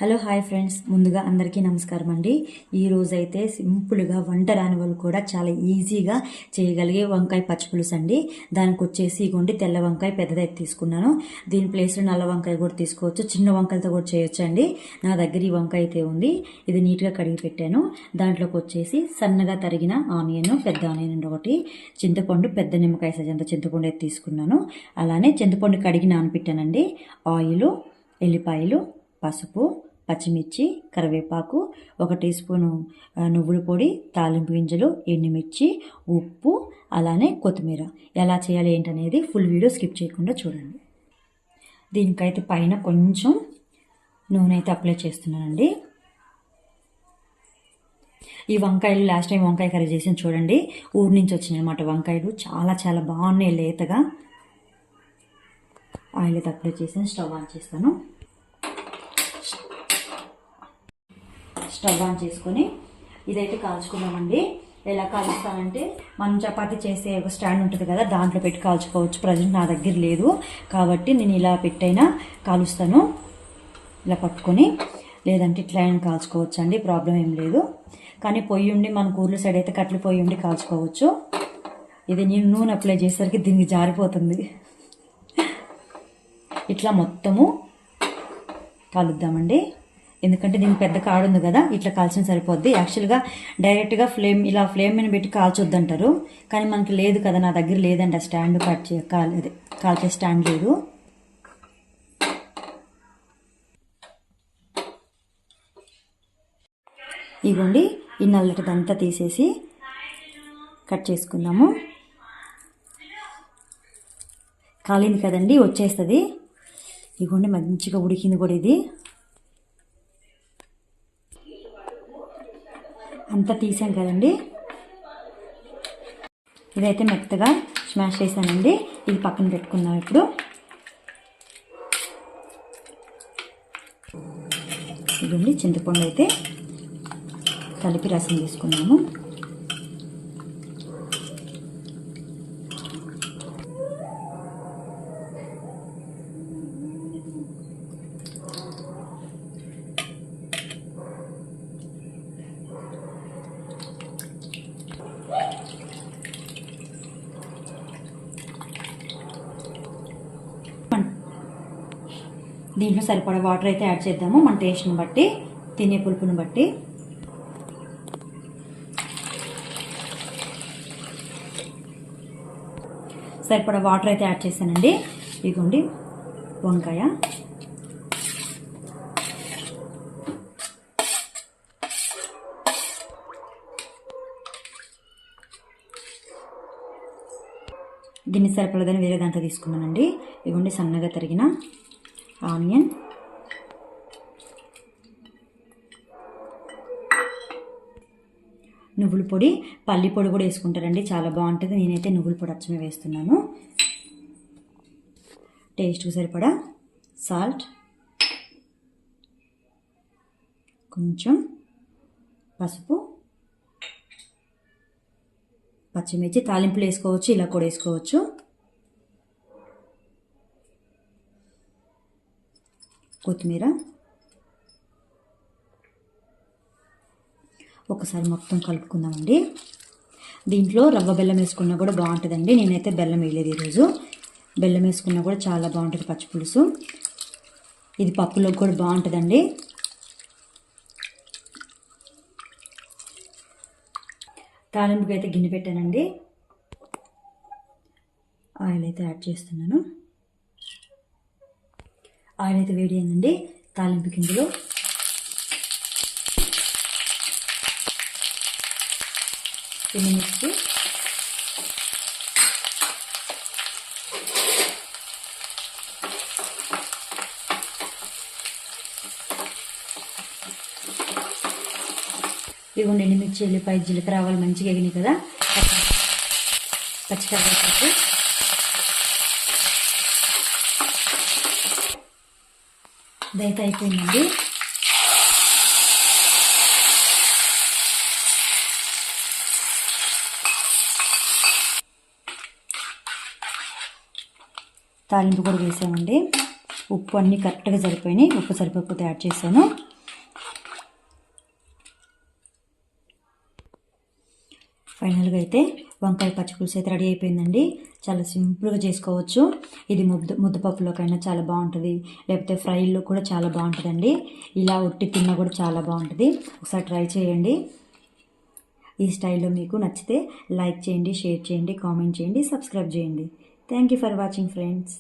Hello hi friends, ముందుగా అందరికీ నమస్కారం అండి. ఈరోజు అయితే సింపుల్గా వంట రాని వాళ్ళు కూడా చాలా ఈజీగా చేయగలిగే వంకాయ పచ్చిపులుసు అండి. దానికి వచ్చేసి ఇగోండి తెల్ల వంకాయ పెద్దదైతే తీసుకున్నాను. దీని ప్లేస్లో నల్ల వంకాయ కూడా తీసుకోవచ్చు, చిన్న వంకాయలతో కూడా చేయొచ్చు అండి. నా దగ్గర ఈ వంకాయ అయితే ఉంది. ఇది నీట్గా కడిగి పెట్టాను. దాంట్లోకి వచ్చేసి సన్నగా తరిగిన ఆనియన్, పెద్ద ఆనియన్ ఒకటి, చింతపండు పెద్ద నిమ్మకాయ సైజంత చింతపండు అయితే తీసుకున్నాను. అలానే చింతపండు కడిగి నానబెట్టానండి. ఆయిల్, ఎల్లిపాయలు, పసుపు, పచ్చిమిర్చి, కరివేపాకు, 1 టీ స్పూను నువ్వుల పొడి, తాలింపు గింజలు, ఎండుమిర్చి, ఉప్పు, అలానే కొత్తిమీర. ఎలా చేయాలి ఏంటనేది ఫుల్ వీడియో స్కిప్ చేయకుండా చూడండి. దీనికైతే పైన కొంచెం నూనె అయితే అప్లై చేస్తున్నానండి. ఈ వంకాయలు లాస్ట్ టైం వంకాయ కర్రీ చేసి చూడండి, ఊరి నుంచి వచ్చినాయి అన్నమాట వంకాయలు. చాలా చాలా బాగున్నాయి లేతగా. ఆయిల్ అయితే అప్లై చేసి స్టవ్ ఆన్ చేస్తాను. స్టవ్ ఆన్ చేసుకొని ఇదైతే కాల్చుకున్నామండి. ఎలా కాలుస్తానంటే మనం చపాతీ చేసే ఒక స్టాండ్ ఉంటుంది కదా, దాంట్లో పెట్టి కాల్చుకోవచ్చు. ప్రజెంట్ నా దగ్గర లేదు కాబట్టి నేను ఇలా పెట్టైనా కాలుస్తాను. ఇలా పట్టుకొని, లేదంటే ఇట్లా అయినా కాల్చుకోవచ్చు అండి, ప్రాబ్లం ఏం లేదు. కానీ పొయ్యి ఉండి మన ఊర్లో సైడ్ అయితే కట్టెల పొయ్యి ఉండి కాల్చుకోవచ్చు. ఇది నేను నూనె అప్లై చేసేసరికి దీనికి జారిపోతుంది. ఇట్లా మొత్తము కాలుద్దామండి. ఎందుకంటే దీనికి పెద్ద కాడు ఉంది కదా, ఇట్లా కాల్చిన సరిపోద్ది. యాక్చువల్గా డైరెక్ట్గా ఫ్లేమ్ మీద పెట్టి కాల్చొద్దంటారు, కానీ మనకి లేదు కదా, నా దగ్గర లేదండి ఆ స్టాండ్. కాల్చే స్టాండ్ లేదు. ఇవ్వండి, ఈ నల్లటిదంతా తీసేసి కట్ చేసుకుందాము. కాలింది కదండి, వచ్చేస్తుంది. ఇవ్వండి, మంచిగా ఉడికింది కూడా. ఇది అంతా తీసాం కదండి. ఇదైతే మెత్తగా స్మాష్ చేశానండి. ఇది పక్కన పెట్టుకుందాం. ఇప్పుడు ఇదండి చింతపండు అయితే కలిపి రసం తీసుకున్నాము. దీంట్లో సరిపడా వాటర్ అయితే యాడ్ చేద్దాము, మన టేస్ట్ని బట్టి, తినే పులుపుని బట్టి. సరిపడా వాటర్ అయితే యాడ్ చేశానండి. ఇదిగోండి వంకాయ. దీన్ని సరిపడదని వేరే దాంట్లో తీసుకున్నానండి. ఇదిగోండి సన్నగా తరిగిన ఆనియన్, నువ్వుల పొడి, పల్లి పొడి కూడా వేసుకుంటారండి, చాలా బాగుంటుంది. నేనైతే నువ్వుల పొడి అచ్చమే వేస్తున్నాను. టేస్ట్కి సరిపడా సాల్ట్, కొంచెం పసుపు, పచ్చిమిర్చి తాలింపులు వేసుకోవచ్చు, ఇలా కూడా వేసుకోవచ్చు. కొత్తిమీర. ఒకసారి మొత్తం కలుపుకుందామండి. దీంట్లో రవ్వ బెల్లం వేసుకున్నా కూడా బాగుంటుందండి. నేనైతే బెల్లం వేయలేదు ఈరోజు. బెల్లం వేసుకున్నా కూడా చాలా బాగుంటుంది పచ్చిపులుసు. ఇది పప్పులోకి కూడా బాగుంటుందండి. తాలింపుకి అయితే గిన్నె పెట్టానండి. ఆయిల్ అయితే యాడ్ చేస్తున్నాను. ఆయిల్ అయితే వేడి అయిందండి. తాలింపు గింజలు, ఎండుమిర్చి, ఇవ్వండి ఎండుమిర్చి, ఎల్లిపాయ, జీలకర్ర, ఆవాలు మంచిగా ఎగినాయి కదా. పచ్చికరివేపాకు, ఇదైతే అయిపోయిందండి. తాలింపు కూడా వేసామండి. ఉప్పు అన్నీ కరెక్ట్గా సరిపోయినాయి. ఉప్పు సరిపోతే యాడ్ చేశాను. ఫైనల్గా అయితే వంకాయ పచ్చిపులుసు అయితే రెడీ అయిపోయిందండి. చాలా సింపుల్గా చేసుకోవచ్చు. ఇది ముద్దపప్పులోకైనా చాలా బాగుంటుంది, లేకపోతే ఫ్రైల్లో కూడా చాలా బాగుంటుందండి. ఇలా ఉట్టి తిన్నా కూడా చాలా బాగుంటుంది. ఒకసారి ట్రై చేయండి. ఈ స్టైల్లో మీకు నచ్చితే లైక్ చేయండి, షేర్ చేయండి, కామెంట్ చేయండి, సబ్స్క్రైబ్ చేయండి. Thank you for watching friends.